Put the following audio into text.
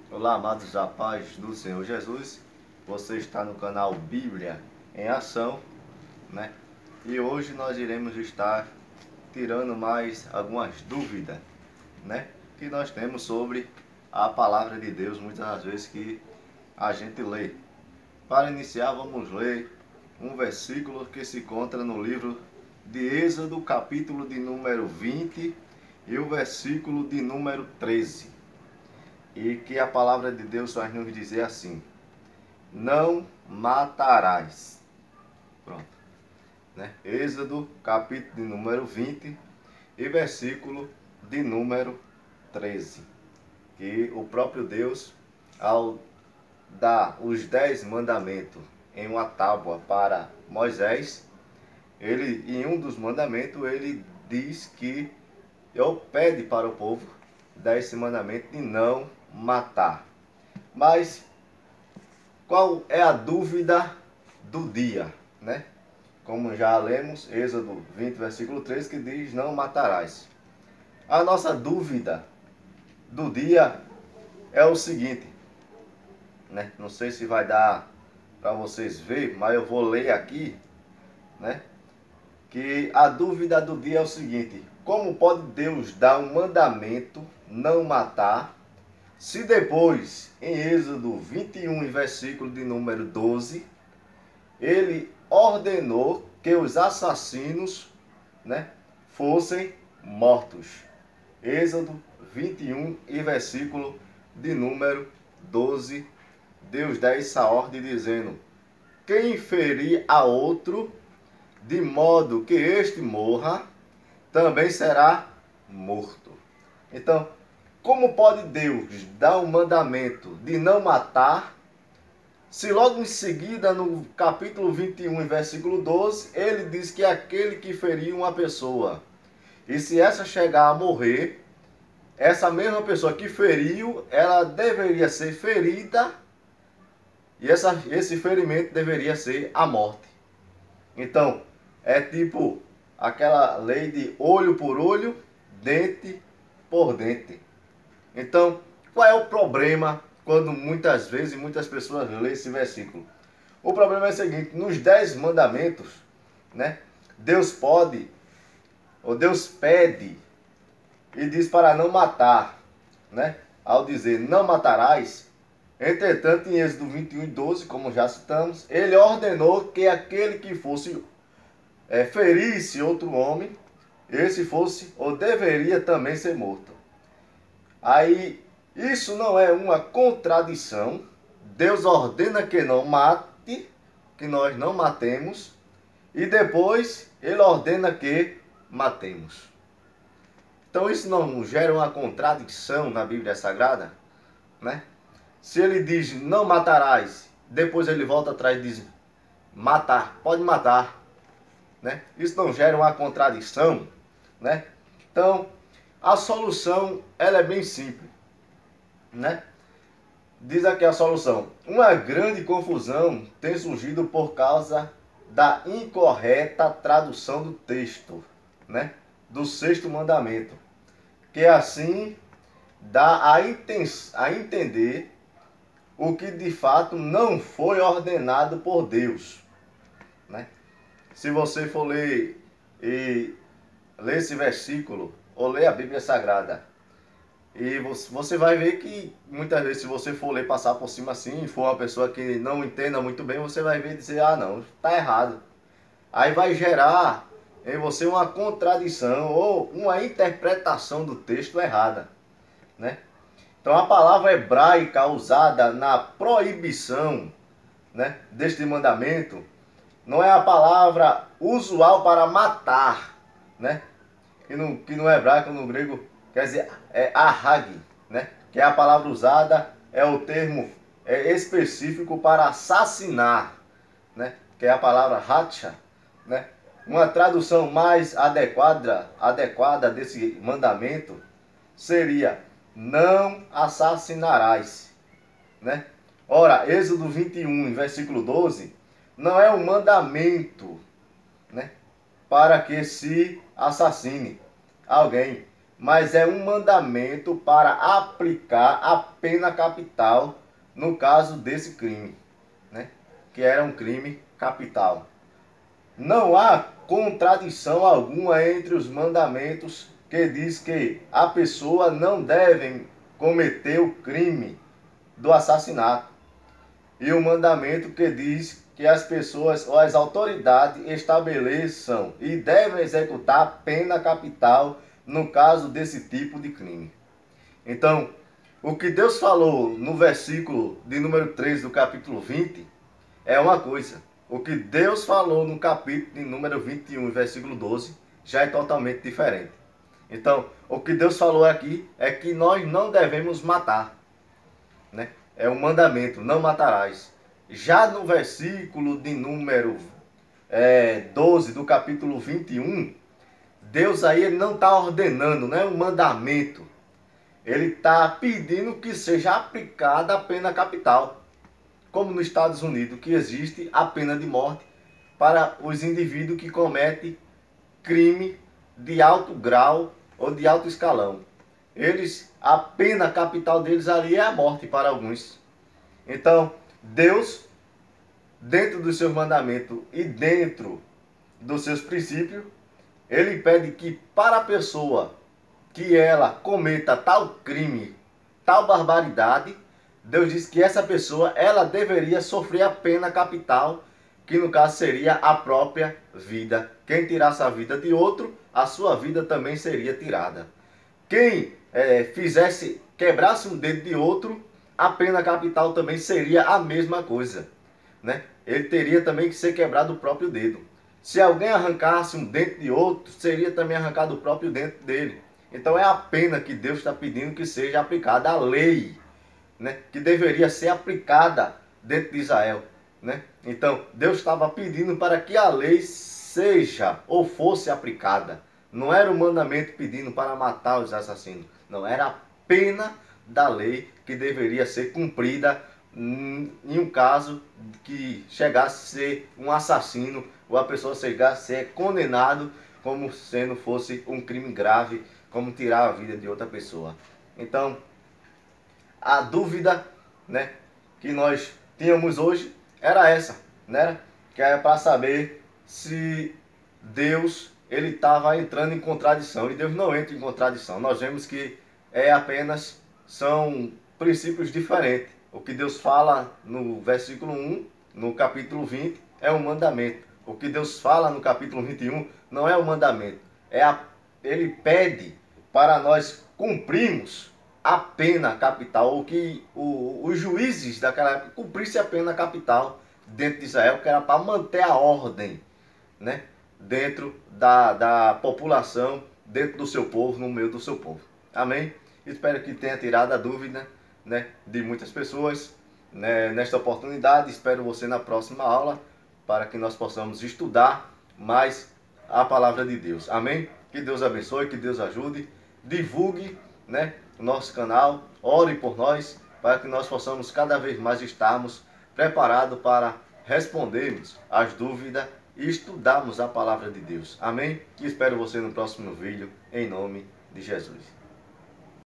Olá, amados da paz do Senhor Jesus. Você está no canal Bíblia em Ação, né? E hoje nós iremos estar tirando mais algumas dúvidas, né? Que nós temos sobre a palavra de Deus, muitas das vezes que a gente lê. Para iniciar, vamos ler um versículo que se encontra no livro de Êxodo, capítulo de número 20 e o versículo de número 13. E que a palavra de Deus vai nos dizer assim: não matarás. Pronto. Né? Êxodo, capítulo de número 20 e versículo de número 13. Que o próprio Deus, ao dar os 10 mandamentos em uma tábua para Moisés, ele, em um dos mandamentos, ele diz que eu pede para o povo dar esse mandamento de não matar. Mas qual é a dúvida do dia, né? Como já lemos, Êxodo 20, versículo 3, que diz: não matarás. A nossa dúvida do dia é o seguinte, né? Não sei se vai dar para vocês verem, mas eu vou ler aqui, né? Que a dúvida do dia é o seguinte: como pode Deus dar um mandamento, não matar, se depois, em Êxodo 21, versículo de número 12, ele ordenou que os assassinos, né, fossem mortos? Êxodo 21 e versículo de número 12, Deus dá essa ordem dizendo: quem ferir a outro, de modo que este morra, também será morto. Então, como pode Deus dar um mandamento de não matar, se logo em seguida, no capítulo 21, versículo 12, ele diz que é aquele que feriu uma pessoa, e se essa chegar a morrer, essa mesma pessoa que feriu, ela deveria ser ferida, e esse ferimento deveria ser a morte. Então, é tipo aquela lei de olho por olho, dente por dente. Então, qual é o problema quando muitas vezes muitas pessoas lêem esse versículo? O problema é o seguinte: nos 10 mandamentos, né, Deus pode, ou Deus pede e diz para não matar, né? Ao dizer não matarás, entretanto, em Êxodo 21, 12, como já citamos, ele ordenou que aquele que fosse ferisse outro homem, esse fosse ou deveria também ser morto. Aí, isso não é uma contradição? Deus ordena que não mate, que nós não matemos, e depois ele ordena que matemos. Então isso não gera uma contradição na Bíblia Sagrada, né? Se ele diz não matarás, depois ele volta atrás e diz matar, pode matar, né? Isso não gera uma contradição, né? Então, a solução ela é bem simples, né? Diz aqui a solução: uma grande confusão tem surgido por causa da incorreta tradução do texto, né, do sexto mandamento, que assim dá a entender o que de fato não foi ordenado por Deus, né? Se você for ler esse versículo ou ler a Bíblia Sagrada, e você vai ver que muitas vezes, se você for ler, passar por cima assim, for uma pessoa que não entenda muito bem, você vai ver e dizer: ah, não, está errado. Aí vai gerar em você uma contradição ou uma interpretação do texto errada, né? Então a palavra hebraica usada na proibição, né, deste mandamento não é a palavra usual para matar, né? Que no hebraico, no grego, quer dizer ahag, né? Que é a palavra usada, é o termo específico para assassinar, né? Que é a palavra hatcha, né? Uma tradução mais adequada desse mandamento seria: não assassinarás, né? Ora, Êxodo 21, versículo 12, não é um mandamento, né, para que se assassine alguém, mas é um mandamento para aplicar a pena capital no caso desse crime, né? Que era um crime capital. Não há contradição alguma entre os mandamentos que diz que a pessoa não deve cometer o crime do assassinato e o mandamento que diz que as pessoas ou as autoridades estabeleçam e devem executar a pena capital no caso desse tipo de crime. Então, o que Deus falou no versículo de número 13 do capítulo 20 é uma coisa. O que Deus falou no capítulo de número 21, versículo 12, já é totalmente diferente. Então, o que Deus falou aqui é que nós não devemos matar, né? É um mandamento, não matarás. Já no versículo de número 12 do capítulo 21, Deus aí ele não está ordenando, não é um mandamento. Ele está pedindo que seja aplicada a pena capital. Como nos Estados Unidos, que existe a pena de morte para os indivíduos que cometem crime de alto grau ou de alto escalão. A pena capital deles ali é a morte para alguns. Então, Deus, dentro dos seus mandamentos e dentro dos seus princípios, ele pede que para a pessoa que ela cometa tal crime, tal barbaridade, Deus diz que essa pessoa, ela deveria sofrer a pena capital, que no caso seria a própria vida. Quem tirasse a vida de outro, a sua vida também seria tirada. Quem quebrasse um dedo de outro, a pena capital também seria a mesma coisa, né? Ele teria também que ser quebrado o próprio dedo. Se alguém arrancasse um dente de outro, seria também arrancado o próprio dente dele. Então é a pena que Deus está pedindo que seja aplicada, a lei, né, que deveria ser aplicada dentro de Israel, né? Então, Deus estava pedindo para que a lei seja ou fosse aplicada. Não era o mandamento pedindo para matar os assassinos. Não, era a pena da lei que deveria ser cumprida em um caso que chegasse a ser um assassino ou a pessoa chegasse a ser condenado como sendo fosse um crime grave, como tirar a vida de outra pessoa. Então, a dúvida, né, que nós tínhamos hoje era essa, né? Que era para saber se Deus ele estava entrando em contradição. E Deus não entra em contradição. Nós vemos que são princípios diferentes. O que Deus fala no versículo 1, no capítulo 20, é um mandamento. O que Deus fala no capítulo 21 não é um mandamento. Ele pede para nós cumprirmos a pena capital, ou que os juízes daquela época cumprissem a pena capital dentro de Israel, que era para manter a ordem, né, dentro da população, dentro do seu povo, no meio do seu povo. Amém? Espero que tenha tirado a dúvida, né, de muitas pessoas, né, nesta oportunidade. Espero você na próxima aula, para que nós possamos estudar mais a palavra de Deus. Amém? Que Deus abençoe, que Deus ajude, divulgue, né, o nosso canal, ore por nós, para que nós possamos cada vez mais estarmos preparados para respondermos as dúvidas e estudarmos a palavra de Deus. Amém? E espero você no próximo vídeo, em nome de Jesus.